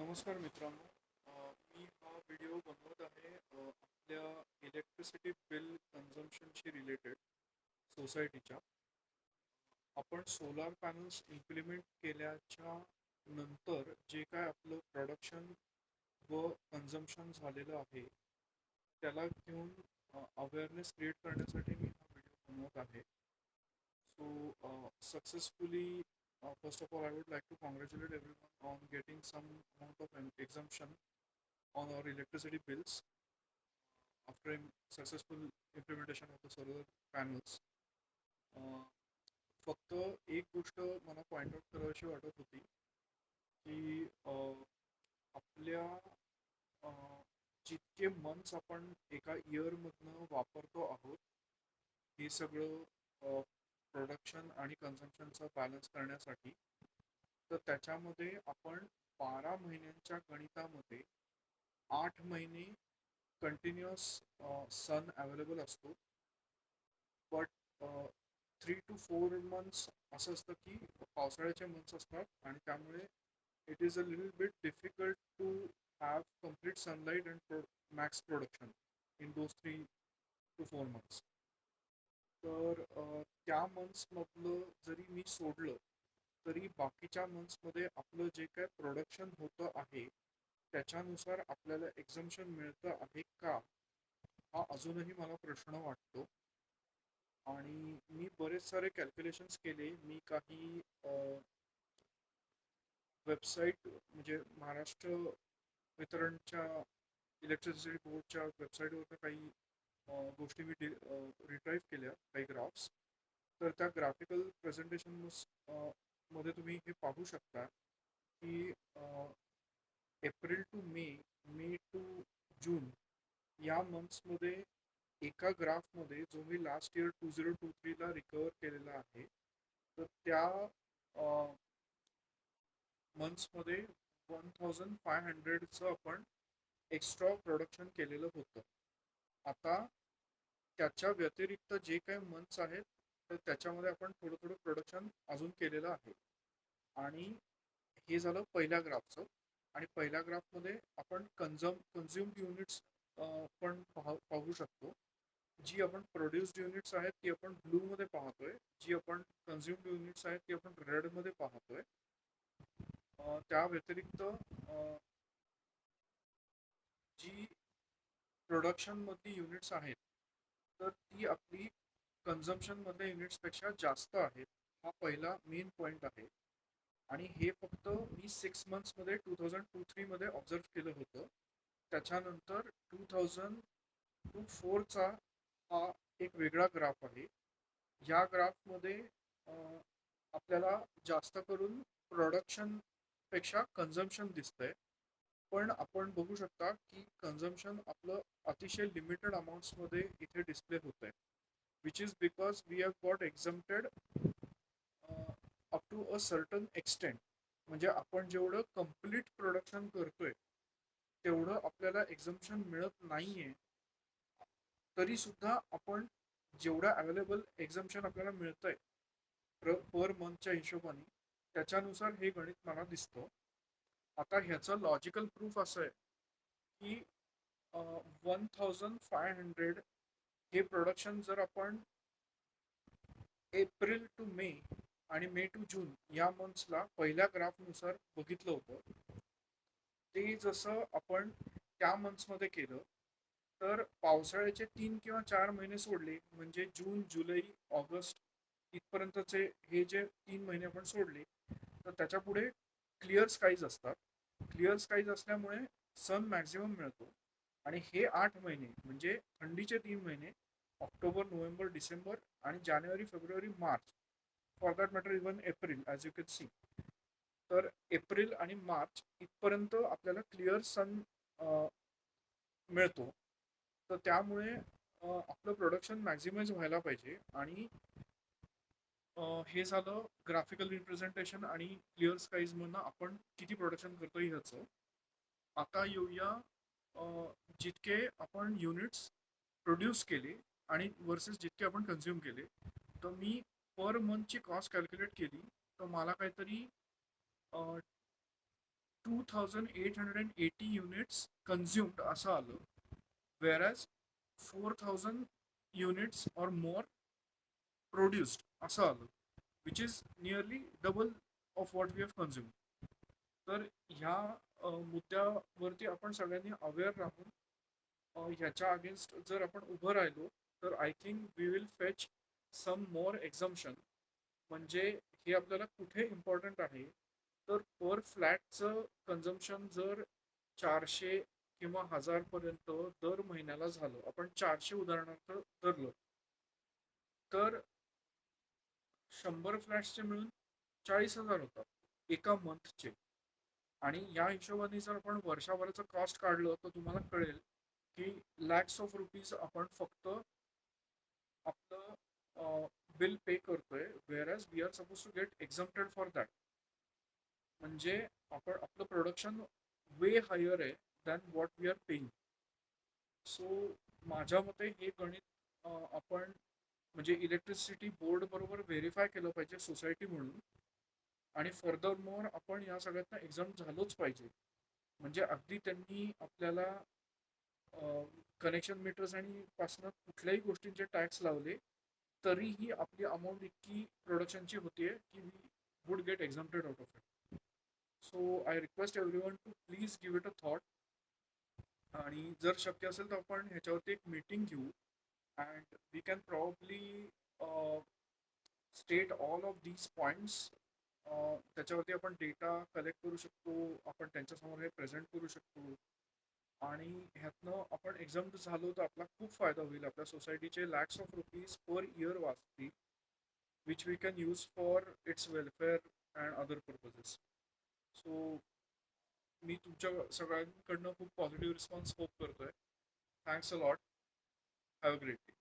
नमस्कार मित्रांनो. मी हा व्हिडिओ बनवत आहे आपल्या इलेक्ट्रिसिटी बिल कन्झम्पशनशी रिलेटेड सोसायटीच्या. आपण सोलार पॅनल्स इम्प्लिमेंट केल्याच्या नंतर जे काय आपलं प्रोडक्शन व कन्झम्पशन झालेलं आहे त्याला घेऊन अवेअरनेस क्रिएट करण्यासाठी मी हा व्हिडिओ बनवत आहे. So, successfully, first of all, I would like to congratulate everyone on getting some amount of an exemption on our electricity bills after successful implementation of the solar panels. Uh, फक्त एक गोष्ट मला point out करावीशी वाटत होती की आपल्या जितके मंथ्स आपण एका इयरमधनं वापरतो आहोत हे सगळं प्रोडक्शन आणि कन्झम्पशनचा बॅलन्स करण्यासाठी, तर त्याच्यामध्ये आपण 12 महिन्यांच्या गणितामध्ये 8 महिने कंटिन्युअस सन अवेलेबल असतो. बट 3 to 4 मंथ्स असं असतं की पावसाळ्याचे मंथ्स असतात आणि त्यामुळे it is a little bit difficult to have complete sunlight and max production in those 3 to 4 months. तर त्या मंथ्समधलं जरी मी सोडलं तरी बाकीच्या मंथ्समध्ये आपलं जे काय प्रोडक्शन होतं आहे त्याच्यानुसार आपल्याला एक्झम्पशन मिळतं आहे का, हा अजूनही मला प्रश्न वाटतो. आणि मी बरेच सारे कॅल्क्युलेशन्स केले. मी काही वेबसाईट म्हणजे महाराष्ट्र वितरणच्या इलेक्ट्रिसिटी बोर्डच्या वेबसाईटवर काही गोष्टी मी रिट्राईव्ह केल्या, काही ग्राफ्स. तर त्या ग्राफिकल प्रेझेंटेशन मध्ये तुम्ही हे पाहू शकता की April to May, May to June या मंथ्समध्ये एका ग्राफमध्ये जो मी लास्ट इयर 2023ला रिकवर केलेला आहे, तर त्या मंथ्समध्ये 1500चं आपण एक्स्ट्रा प्रोडक्शन केलेलं होतं. आता त्याच्या व्यतिरिक्त जे काही मंथ्स आहेत तर त्याच्यामध्ये आपण थोडं थोडं प्रोडक्शन अजून केलेलं आहे. आणि हे झालं पहिल्या ग्राफचं. आणि पहिल्या ग्राफमध्ये आपण कन्झ्युम्ड युनिट्स पण पाहू शकतो. जी आपण प्रोड्युस्ड युनिट्स आहेत ती आपण ब्लू मध्ये पाहतोय, जी आपण कन्झ्युम्ड युनिट्स आहेत ती आपण रेड मध्ये पाहतोय. त्या व्यतिरिक्त जी प्रोडक्शन मधली युनिट्स आहेत तर ती आपली कन्झम्पशन मधल्या युनिट्स पेक्षा जास्त आहेत. हा पहिला मेन पॉइंट आहे. आणि हे फक्त मी 6 मंथ्स मध्ये 2023 मध्ये ऑब्झर्व केलं होतं. त्याच्यानंतर 2024चा हा एक वेगळा ग्राफ आहे. या ग्राफमध्ये आपल्याला जास्त करून प्रोडक्शन पेक्षा कन्झम्पशन दिसतंय. पण आपण बघू शकता की कन्झम्पशन आपलं अतिशय लिमिटेड अमाऊंट्समध्ये इथे डिस्प्ले होत आहे, which is because we have got exempted up to a certain extent. म्हणजे आपण जेवढं कम्प्लीट प्रोडक्शन करतोय तेवढं आपल्याला एक्झम्पशन मिळत नाहीये. तरी सुद्धा आपण जेवढं अवेलेबल एक्झम्पशन आपल्याला मिळतंय पर मंथच्या हिशोबाने, त्याच्यानुसार हे गणित मला दिसतं. आता ह्याचं लॉजिकल प्रूफ असं आहे की 1500 हे प्रोडक्शन जर आपण एप्रिल टू मे आणि मे टू जून या मंथ्सला पहिल्या ग्राफनुसार बघितलं होतं, ते जसं आपण त्या मंथ्समध्ये केलं तर पावसाळ्याचे 3 किंवा 4 महिने सोडले म्हणजे जून, जुलै, ऑगस्ट इथपर्यंतचे हे जे 3 महिने आपण सोडले तर त्याच्या पुढे क्लिअर स्काईज असतात. क्लिअर स्काईज असल्यामुळे सन मॅक्झिमम मिळतो. आणि हे 8 महिने म्हणजे थंडीचे 3 महिने, ऑक्टोबर, नोव्हेंबर, डिसेंबर आणि जानेवारी, फेब्रुवारी, मार्च, for that matter even April, as you can see. तर एप्रिल आणि मार्च इथपर्यंत आपल्याला क्लिअर सन मिळतो. तर त्यामुळे आपलं प्रोडक्शन मॅक्झिमाइज व्हायला पाहिजे. आणि हे झालं ग्राफिकल रिप्रेझेंटेशन आणि क्लिअर स्काईज मधनं आपण किती प्रोडक्शन करतोय ह्याचं. आता येऊया जितके आपण युनिट्स प्रोड्यूस केले आणि वर्सेस जितके आपण कन्झ्युम केले. तर मी पर मंथची कॉस्ट कॅल्क्युलेट केली तर मला काहीतरी 2880 युनिट्स कन्झ्युम्ड असं आलं, whereas 4000 units or more produced असं आलं, which is nearly double of what we have consumed. तर ह्या मुद्द्यावरती आपण सगळ्यांनी अवेअर राहून ह्याच्या अगेन्स्ट जर आपण उभं राहिलो तर I think we will fetch some more exemption. म्हणजे हे आपल्याला कुठे इम्पॉर्टंट आहे, तर पर फ्लॅटचं कन्झम्पशन जर 400 किंवा 1000 पर्यंत दर महिन्याला झालं, आपण 400 उदाहरणार्थ धरलं, तर 100 फ्लॅट्सचे मिळून 40,000 होतात एका मंथचे. आणि या हिशोबाने जर आपण वर्षभराचं कॉस्ट काढलं तर तुम्हाला कळेल की लॅक्स ऑफ रुपीज आपण फक्त आपलं बिल पे करतोय, whereas we are suppose to get exempted for that. म्हणजे आपण आपलं प्रोडक्शन वे हायर आहे than what we are paying. So माझ्या मते हे गणित आपण म्हणजे इलेक्ट्रिसिटी बोर्ड बरोबर व्हेरीफाय केलं पाहिजे सोसायटी म्हणून. आणि फर्दर मोर आपण या सगळ्यातनं एक्झाम झालोच पाहिजे. म्हणजे अगदी त्यांनी आपल्याला कनेक्शन मीटर्स आणि पासनं कुठल्याही गोष्टींचे टॅक्स लावले तरीही आपली अमाऊंट इतकी प्रोडक्शनची होतीये की we would get exempted out of it. So I request every one to please give it a thought. आणि जर शक्य असेल तर आपण ह्याच्यावरती एक मीटिंग घेऊ and we can probably state all of these points. त्याच्यावरती आपण डेटा कलेक्ट करू शकतो, आपण त्यांच्यासमोर हे प्रेझेंट करू शकतो. आणि ह्यातनं आपण एक्झाम झालो तर आपला खूप फायदा होईल. आपल्या सोसायटीचे lakhs of rupees per year वाचतील, which we can use for its welfare and other purposes. So मी तुमच्या सगळ्यांकडनं खूप पॉझिटिव्ह रिस्पॉन्स होप करतोय. Thanks a lot. Have a great day.